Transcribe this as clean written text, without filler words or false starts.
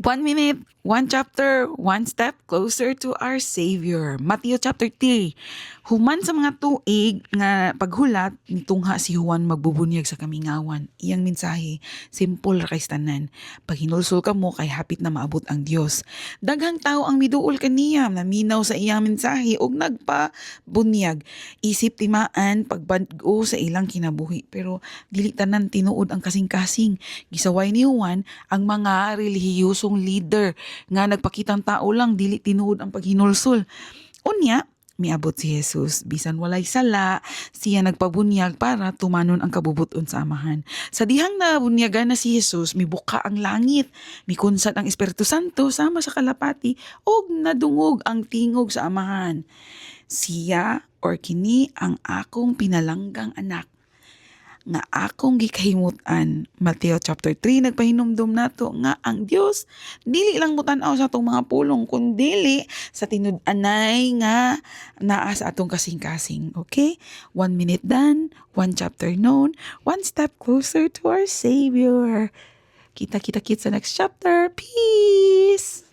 1 minute, 1 chapter, 1 step closer to our Savior. Matthew chapter 3. Human sa mga tuig nga paghulat, nitungha si Juan magbubunyag sa kamingawan. Iyang mensahe, simple ra kay tanan. Pag hinulsol ka mo, kay hapit na maabot ang Dios. Daghang tao ang miduol kaniya, naminaw sa iyang mensahe ug nagpabunyag. Isip timaan, pagbag-o sa ilang kinabuhi. Pero dili tanan tinuod ang kasing-kasing. Gisaway ni Juan ang mga relihiyosong leader nga nagpakitang tao lang dili tinuod ang paghinulsol. Unya, miabot si Jesus. Bisan walay sala, siya nagpabunyag para tumanon ang kabubuton sa amahan. Sa dihang nabunyagan na si Jesus, mibuka ang langit, mikunsat ang Espiritu Santo sama sa kalapati, og nadungog ang tingog sa amahan. Siya or kini ang akong pinalanggang anak nga akong gikahimutan. Mateo chapter 3 nagpahinumdum nato nga ang Dios dili lang mutan-aw sa atong mga pulong kundi sa tinud-anay nga naa sa atong kasing-kasing. Okay? 1 minute done, 1 chapter known, 1 step closer to our Savior. Kita-kita kit sa next chapter. Peace!